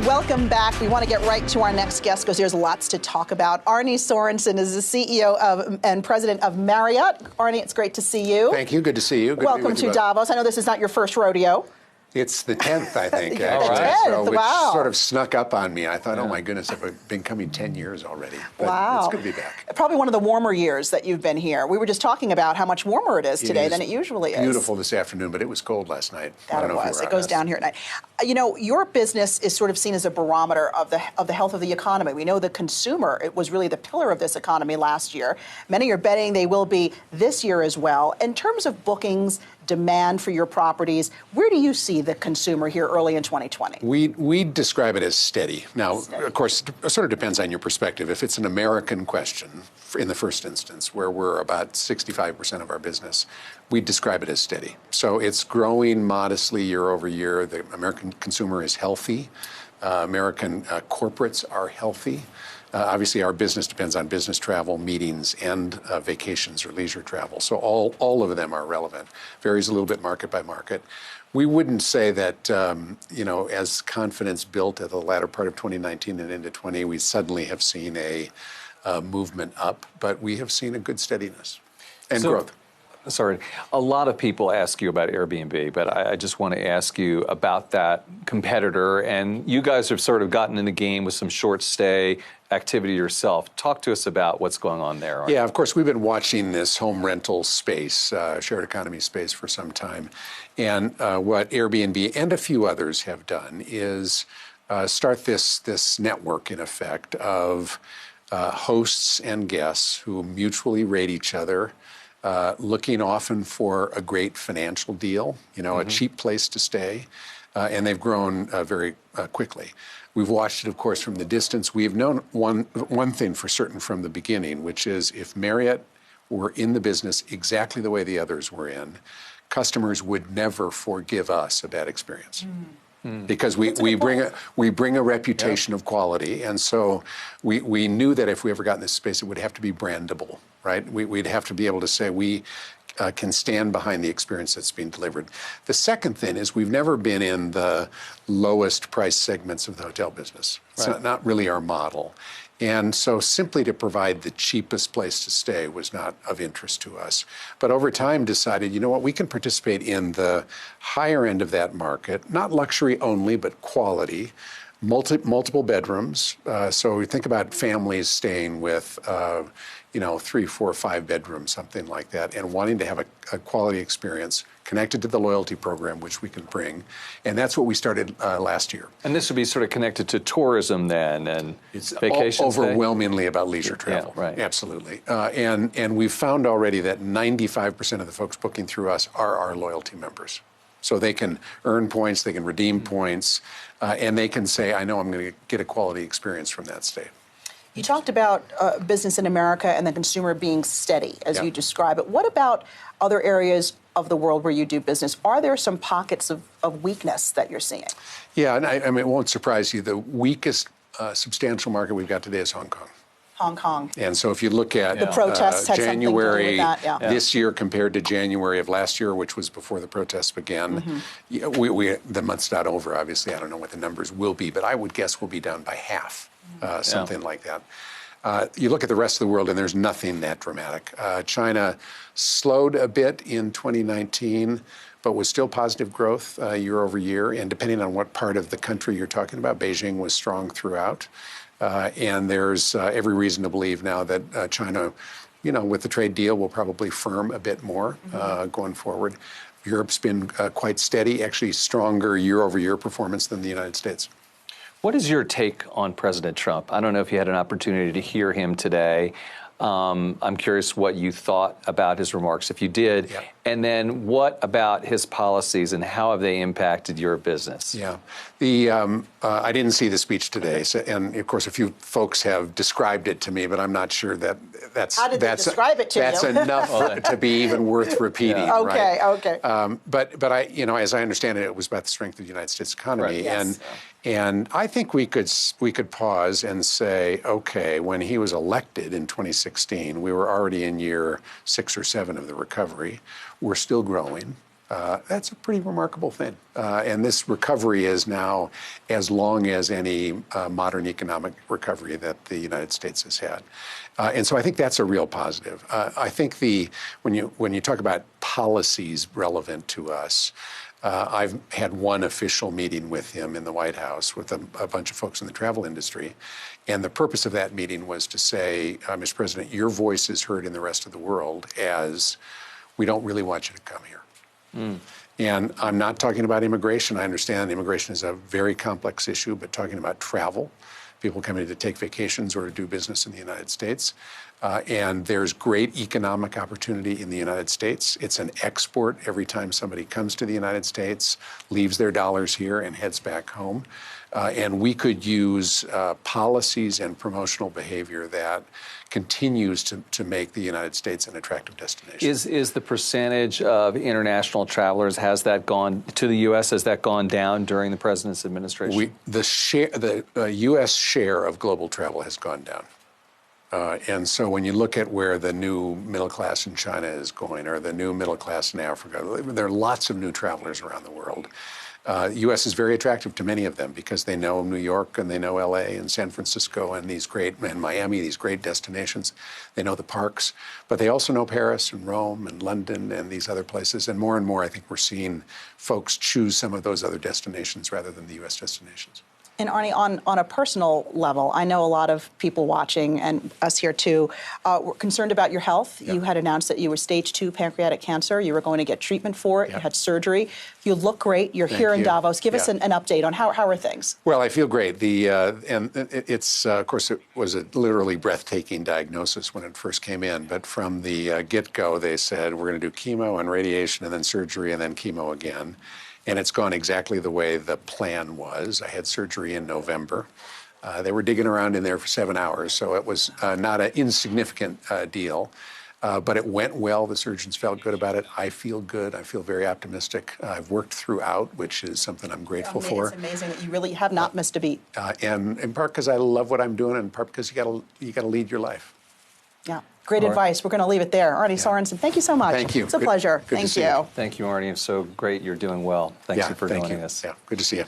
Welcome back. We want to get right to our next guest because there's lots to talk about. Arne Sorenson is the CEO and president of Marriott. Arne, it's great to see you. Thank you. Good to see you. Good Welcome to Davos. I know this is not your first rodeo. It's the 10th, I think, actually. 10th, so wow. Which sort of snuck up on me. I thought, oh my goodness, I've been coming 10 years already. But wow. It's good to be back. Probably one of the warmer years that you've been here. We were just talking about how much warmer it is today than it usually is. Beautiful this afternoon, but it was cold last night. That it was. It goes down here at night. You know, your business is sort of seen as a barometer of the health of the economy. We know the consumer, it was really the pillar of this economy last year. Many are betting they will be this year as well. In terms of bookings, demand for your properties, where do you see the consumer here early in 2020? We describe it as steady. Now, of course, it sort of depends on your perspective. If it's an American question, in the first instance, where we're about 65% of our business, we describe it as steady. So it's growing modestly year over year. The American consumer is healthy. American corporates are healthy. Obviously, our business depends on business travel, meetings, and vacations or leisure travel. So all of them are relevant. Varies a little bit market by market. We wouldn't say that, as confidence built at the latter part of 2019 and into 20, we suddenly have seen a movement up, but we have seen a good steadiness and growth. Sorry, a lot of people ask you about Airbnb, but I just want to ask you about that competitor. And you guys have sort of gotten in the game with some short stay activity yourself. Talk to us about what's going on there. Yeah, of course, we've been watching this home rental space, shared economy space for some time. And what Airbnb and a few others have done is start this network, in effect, of hosts and guests who mutually rate each other, looking often for a great financial deal, a cheap place to stay, and they've grown very quickly. We've watched it, of course, from the distance. We've known one thing for certain from the beginning, which is if Marriott were in the business exactly the way the others were in, customers would never forgive us a bad experience. Because we bring a reputation of quality, and so we knew that if we ever got in this space, it would have to be brandable, right? We'd have to be able to say we can stand behind the experience that's being delivered. The second thing is we've never been in the lowest price segments of the hotel business. It's not really our model. And so simply to provide the cheapest place to stay was not of interest to us. But over time decided, you know what, we can participate in the higher end of that market, not luxury only, but quality, multiple bedrooms. So we think about families staying with 3, 4, 5 bedrooms, something like that, and wanting to have a quality experience connected to the loyalty program, which we can bring. And that's what we started last year. And this would be sort of connected to tourism then, and vacations. Overwhelmingly about leisure travel. Yeah, right. Absolutely. And we've found already that 95% of the folks booking through us are our loyalty members. So they can earn points, they can redeem points, and they can say, I know I'm going to get a quality experience from that stay. You talked about business in America and the consumer being steady, as you describe it. What about other areas of the world where you do business? Are there some pockets of weakness that you're seeing? Yeah, and I mean, it won't surprise you. The weakest substantial market we've got today is Hong Kong. Hong Kong. And so if you look at the protests had January something to do with that, this year compared to January of last year, which was before the protests began, the month's not over, obviously. I don't know what the numbers will be, but I would guess we'll be down by half, something like that. You look at the rest of the world, and there's nothing that dramatic. China slowed a bit in 2019, but was still positive growth year over year. And depending on what part of the country you're talking about, Beijing was strong throughout. And there's every reason to believe now that China, with the trade deal, will probably firm a bit more going forward. Europe's been quite steady, actually stronger year-over-year performance than the United States. What is your take on President Trump? I don't know if you had an opportunity to hear him today. I'm curious what you thought about his remarks, if you did. Yeah. And then what about his policies and how have they impacted your business? Yeah. I didn't see the speech today. So, and of course, a few folks have described it to me, but I'm not sure that that's How did they describe it to that's you? enough to be even worth repeating. Yeah. Okay, right? okay. But I, as I understand it, it was about the strength of the United States economy. Right. Yes. And I think we could pause and say, okay, when he was elected in 2016, we were already in year 6 or 7 of the recovery. We're still growing. That's a pretty remarkable thing. And this recovery is now as long as any modern economic recovery that the United States has had. And so I think that's a real positive. I think when you talk about policies relevant to us, I've had one official meeting with him in the White House with a bunch of folks in the travel industry. And the purpose of that meeting was to say, Mr. President, your voice is heard in the rest of the world as we don't really want you to come here. And I'm not talking about immigration. I understand immigration is a very complex issue, but talking about travel, people coming to take vacations or to do business in the United States. And there's great economic opportunity in the United States. It's an export every time somebody comes to the United States, leaves their dollars here and heads back home. And we could use policies and promotional behavior that continues to make the United States an attractive destination. Is the percentage of international travelers, has that gone to the U.S., has that gone down during the president's administration? The U.S. share of global travel has gone down. And so when you look at where the new middle class in China is going, or the new middle class in Africa, there are lots of new travelers around the world. The U.S. is very attractive to many of them because they know New York and they know L.A. and San Francisco and Miami, these great destinations. They know the parks, but they also know Paris and Rome and London and these other places. And more, I think we're seeing folks choose some of those other destinations rather than the U.S. destinations. And Arne, on a personal level, I know a lot of people watching, and us here too, were concerned about your health. Yep. You had announced that you were stage 2 pancreatic cancer. You were going to get treatment for it. Yep. You had surgery. You look great. You're here in Davos. Give us an update on how are things? Well, I feel great. And it's of course, it was a literally breathtaking diagnosis when it first came in. But from the get-go, they said, we're going to do chemo and radiation and then surgery and then chemo again. And it's gone exactly the way the plan was. I had surgery in November. They were digging around in there for 7 hours, so it was not an insignificant deal. But it went well. The surgeons felt good about it. I feel good. I feel very optimistic. I've worked throughout, which is something I'm grateful for. It's amazing that you really have not missed a beat. And in part because I love what I'm doing, and in part because you got to lead your life. Yeah. Great advice. We're going to leave it there. Arne Sorenson, thank you so much. Thank you. It's a pleasure. Good Thank you. you. Thank you, Arne. It's so great you're doing well. Thanks for joining us. Yeah, good to see you.